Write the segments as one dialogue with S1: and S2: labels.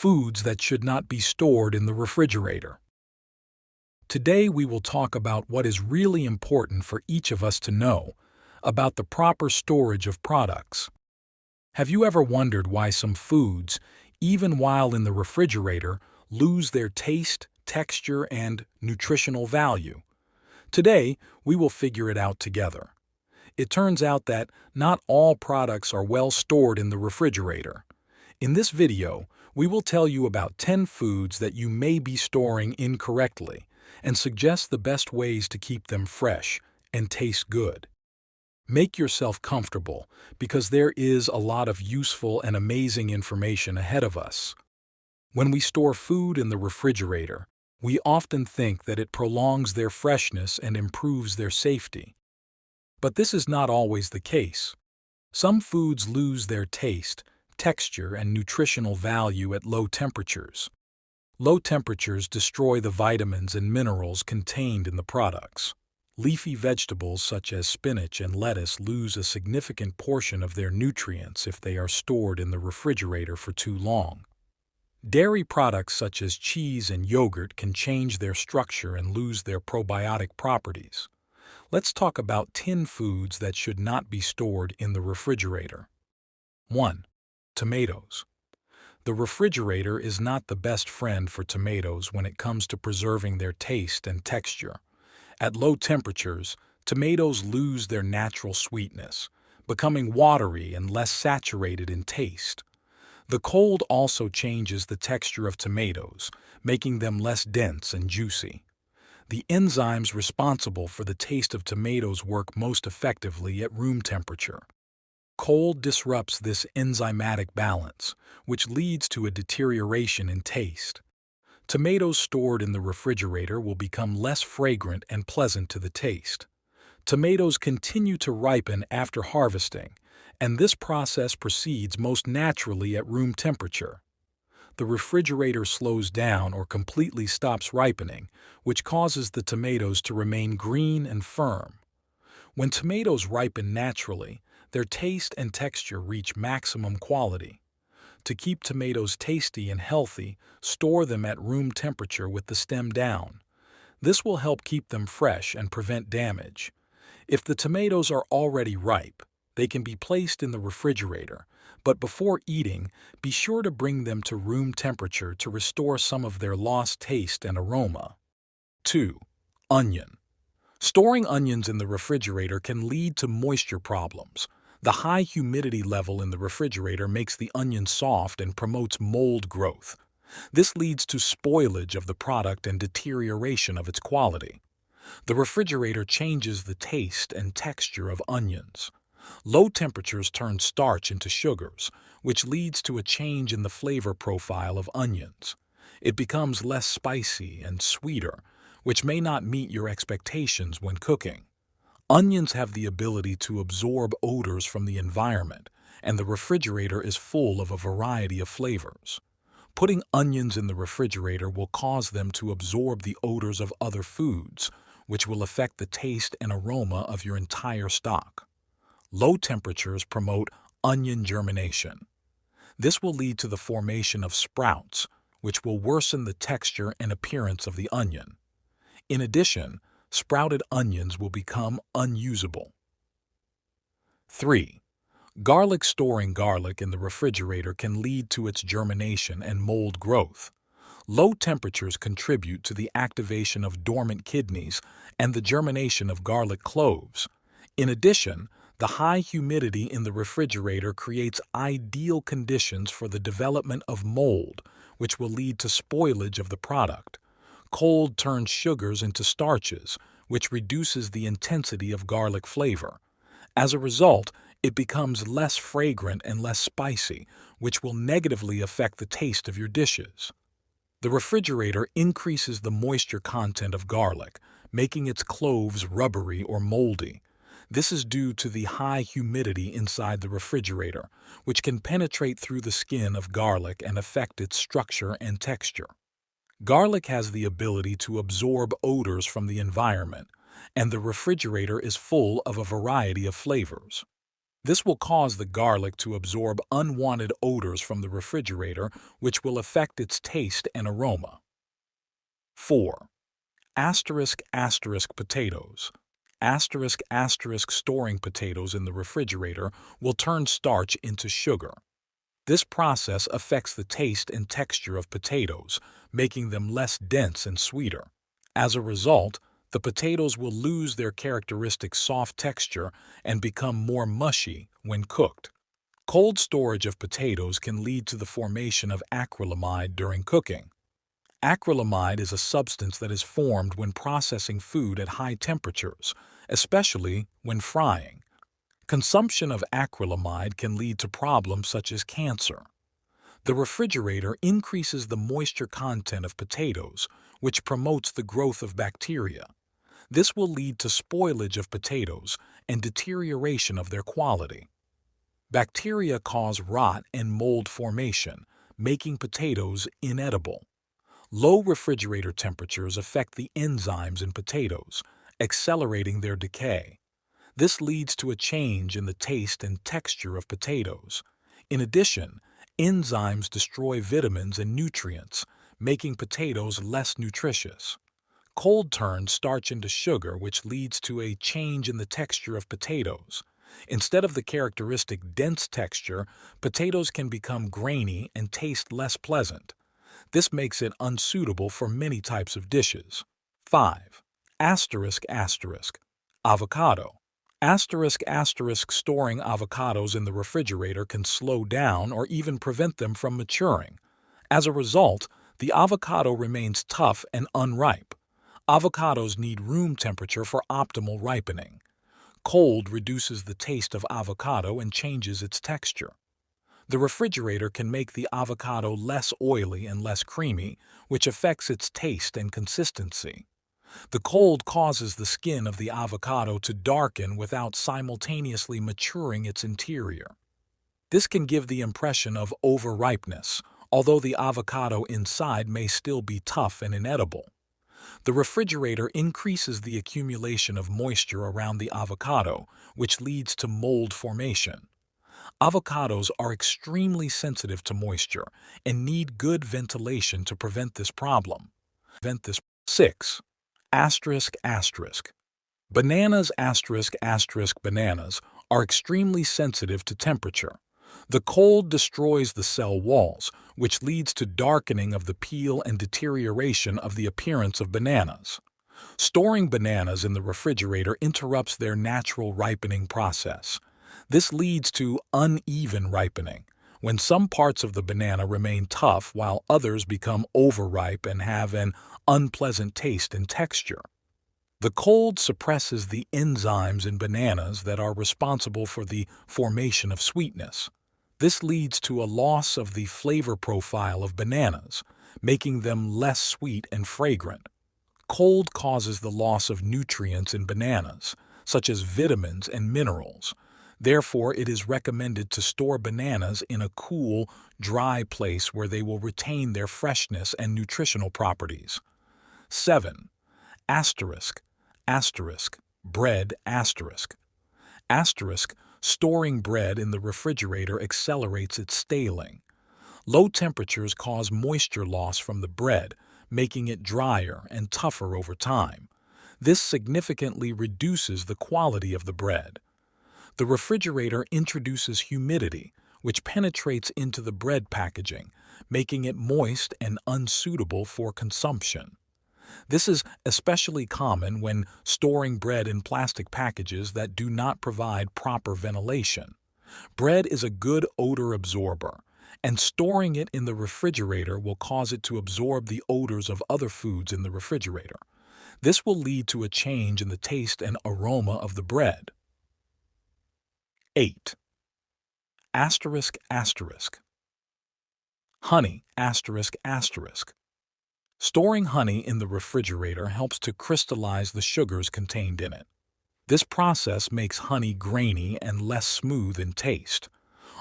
S1: foods that should not be stored in the refrigerator. Today we will talk about what is really important for each of us to know about the proper storage of products. Have you ever wondered why some foods, even while in the refrigerator, lose their taste, texture, and nutritional value? Today, we will figure it out together. It turns out that not all products are well stored in the refrigerator. In this video, we will tell you about 10 foods that you may be storing incorrectly and suggest the best ways to keep them fresh and taste good. Make yourself comfortable because there is a lot of useful and amazing information ahead of us. When we store food in the refrigerator, we often think that it prolongs their freshness and improves their safety. But this is not always the case. Some foods lose their taste, texture, and nutritional value at low temperatures. Low temperatures destroy the vitamins and minerals contained in the products. Leafy vegetables such as spinach and lettuce lose a significant portion of their nutrients if they are stored in the refrigerator for too long. Dairy products such as cheese and yogurt can change their structure and lose their probiotic properties. Let's talk about 10 foods that should not be stored in the refrigerator. 1. Tomatoes. The refrigerator is not the best friend for tomatoes when it comes to preserving their taste and texture. At low temperatures, tomatoes lose their natural sweetness, becoming watery and less saturated in taste. The cold also changes the texture of tomatoes, making them less dense and juicy. The enzymes responsible for the taste of tomatoes work most effectively at room temperature. Cold disrupts this enzymatic balance, which leads to a deterioration in taste. Tomatoes stored in the refrigerator will become less fragrant and pleasant to the taste. Tomatoes continue to ripen after harvesting, and this process proceeds most naturally at room temperature. The refrigerator slows down or completely stops ripening, which causes the tomatoes to remain green and firm. When tomatoes ripen naturally, their taste and texture reach maximum quality. To keep tomatoes tasty and healthy, store them at room temperature with the stem down. This will help keep them fresh and prevent damage. If the tomatoes are already ripe, they can be placed in the refrigerator, but before eating, be sure to bring them to room temperature to restore some of their lost taste and aroma. 2. Onion. Storing onions in the refrigerator can lead to moisture problems. The high humidity level in the refrigerator makes the onion soft and promotes mold growth. This leads to spoilage of the product and deterioration of its quality. The refrigerator changes the taste and texture of onions. Low temperatures turn starch into sugars, which leads to a change in the flavor profile of onions. It becomes less spicy and sweeter, which may not meet your expectations when cooking. Onions have the ability to absorb odors from the environment, and the refrigerator is full of a variety of flavors. Putting onions in the refrigerator will cause them to absorb the odors of other foods, which will affect the taste and aroma of your entire stock. Low temperatures promote onion germination. This will lead to the formation of sprouts, which will worsen the texture and appearance of the onion. In addition, sprouted onions will become unusable. 3. Garlic. Storing garlic in the refrigerator can lead to its germination and mold growth. Low temperatures contribute to the activation of dormant kidneys and the germination of garlic cloves. In addition, the high humidity in the refrigerator creates ideal conditions for the development of mold, which will lead to spoilage of the product. Cold turns sugars into starches, which reduces the intensity of garlic flavor. As a result, it becomes less fragrant and less spicy, which will negatively affect the taste of your dishes. The refrigerator increases the moisture content of garlic, making its cloves rubbery or moldy. This is due to the high humidity inside the refrigerator, which can penetrate through the skin of garlic and affect its structure and texture. Garlic has the ability to absorb odors from the environment, and the refrigerator is full of a variety of flavors. This will cause the garlic to absorb unwanted odors from the refrigerator, which will affect its taste and aroma. 4. Potatoes. Storing potatoes in the refrigerator will turn starch into sugar. This process affects the taste and texture of potatoes, making them less dense and sweeter. As a result, the potatoes will lose their characteristic soft texture and become more mushy when cooked. Cold storage of potatoes can lead to the formation of acrylamide during cooking. Acrylamide is a substance that is formed when processing food at high temperatures, especially when frying. Consumption of acrylamide can lead to problems such as cancer. The refrigerator increases the moisture content of potatoes, which promotes the growth of bacteria. This will lead to spoilage of potatoes and deterioration of their quality. Bacteria cause rot and mold formation, making potatoes inedible. Low refrigerator temperatures affect the enzymes in potatoes, accelerating their decay. This leads to a change in the taste and texture of potatoes. In addition, enzymes destroy vitamins and nutrients, making potatoes less nutritious. Cold turns starch into sugar, which leads to a change in the texture of potatoes. Instead of the characteristic dense texture, potatoes can become grainy and taste less pleasant. This makes it unsuitable for many types of dishes. 5. Avocado. Storing avocados in the refrigerator can slow down or even prevent them from maturing. As a result, the avocado remains tough and unripe. Avocados need room temperature for optimal ripening. Cold reduces the taste of avocado and changes its texture. The refrigerator can make the avocado less oily and less creamy, which affects its taste and consistency. The cold causes the skin of the avocado to darken without simultaneously maturing its interior. This can give the impression of overripeness, although the avocado inside may still be tough and inedible. The refrigerator increases the accumulation of moisture around the avocado, which leads to mold formation. Avocados are extremely sensitive to moisture and need good ventilation to prevent this problem. 6. Bananas Bananas are extremely sensitive to temperature. The cold destroys the cell walls, which leads to darkening of the peel and deterioration of the appearance of bananas. Storing bananas in the refrigerator interrupts their natural ripening process. This leads to uneven ripening, when some parts of the banana remain tough while others become overripe and have an unpleasant taste and texture. The cold suppresses the enzymes in bananas that are responsible for the formation of sweetness. This leads to a loss of the flavor profile of bananas, making them less sweet and fragrant. Cold causes the loss of nutrients in bananas, such as vitamins and minerals. Therefore, it is recommended to store bananas in a cool, dry place where they will retain their freshness and nutritional properties. 7. Bread. Storing bread in the refrigerator accelerates its staling. Low temperatures cause moisture loss from the bread, making it drier and tougher over time. This significantly reduces the quality of the bread. The refrigerator introduces humidity, which penetrates into the bread packaging, making it moist and unsuitable for consumption. This is especially common when storing bread in plastic packages that do not provide proper ventilation. Bread is a good odor absorber, and storing it in the refrigerator will cause it to absorb the odors of other foods in the refrigerator. This will lead to a change in the taste and aroma of the bread. 8. Honey. Storing honey in the refrigerator helps to crystallize the sugars contained in it. This process makes honey grainy and less smooth in taste.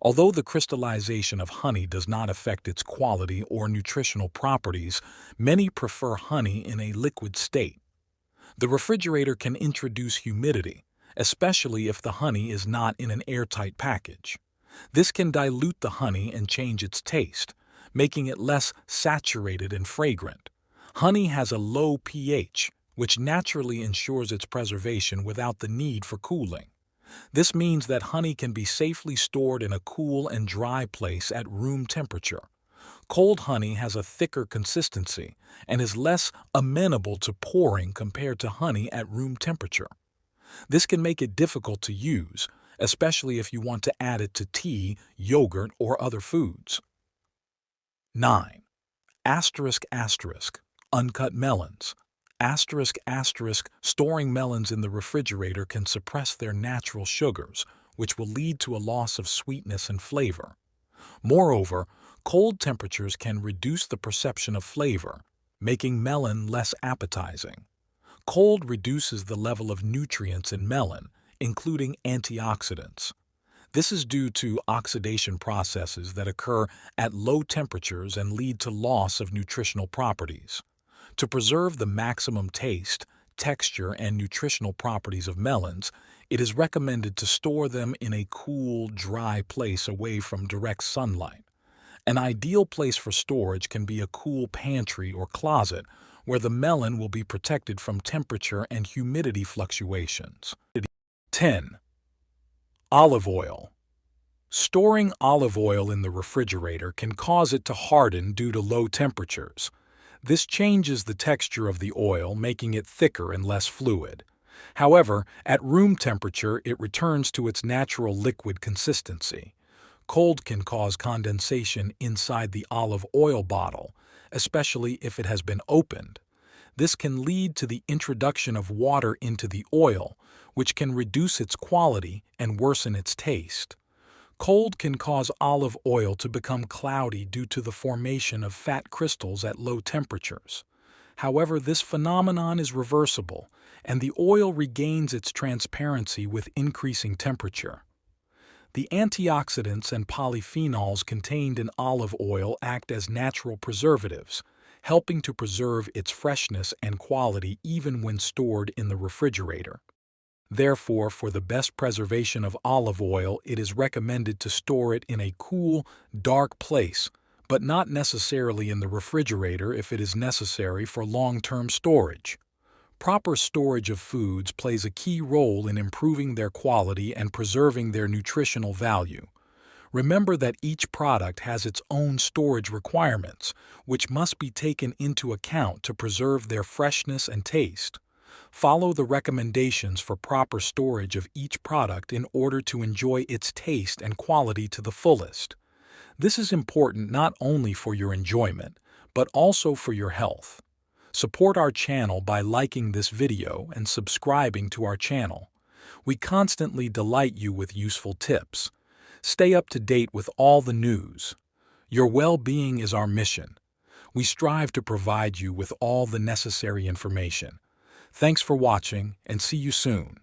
S1: Although the crystallization of honey does not affect its quality or nutritional properties, many prefer honey in a liquid state. The refrigerator can introduce humidity, especially if the honey is not in an airtight package. This can dilute the honey and change its taste, making it less saturated and fragrant. Honey has a low pH, which naturally ensures its preservation without the need for cooling. This means that honey can be safely stored in a cool and dry place at room temperature. Cold honey has a thicker consistency and is less amenable to pouring compared to honey at room temperature. This can make it difficult to use, especially if you want to add it to tea, yogurt, or other foods. 9. Uncut melons. Storing melons in the refrigerator can suppress their natural sugars, which will lead to a loss of sweetness and flavor. Moreover, cold temperatures can reduce the perception of flavor, making melon less appetizing. Cold reduces the level of nutrients in melon, including antioxidants. This is due to oxidation processes that occur at low temperatures and lead to loss of nutritional properties. To preserve the maximum taste, texture, and nutritional properties of melons, it is recommended to store them in a cool, dry place away from direct sunlight. An ideal place for storage can be a cool pantry or closet where the melon will be protected from temperature and humidity fluctuations. 10. Olive oil. Storing olive oil in the refrigerator can cause it to harden due to low temperatures. This changes the texture of the oil, making it thicker and less fluid. However, at room temperature, it returns to its natural liquid consistency. Cold can cause condensation inside the olive oil bottle, especially if it has been opened. This can lead to the introduction of water into the oil, which can reduce its quality and worsen its taste. Cold can cause olive oil to become cloudy due to the formation of fat crystals at low temperatures. However, this phenomenon is reversible, and the oil regains its transparency with increasing temperature. The antioxidants and polyphenols contained in olive oil act as natural preservatives, helping to preserve its freshness and quality even when stored in the refrigerator. Therefore, for the best preservation of olive oil, it is recommended to store it in a cool, dark place, but not necessarily in the refrigerator if it is necessary for long-term storage. Proper storage of foods plays a key role in improving their quality and preserving their nutritional value. Remember that each product has its own storage requirements, which must be taken into account to preserve their freshness and taste. Follow the recommendations for proper storage of each product in order to enjoy its taste and quality to the fullest. This is important not only for your enjoyment, but also for your health. Support our channel by liking this video and subscribing to our channel. We constantly delight you with useful tips. Stay up to date with all the news. Your well-being is our mission. We strive to provide you with all the necessary information. Thanks for watching, and see you soon.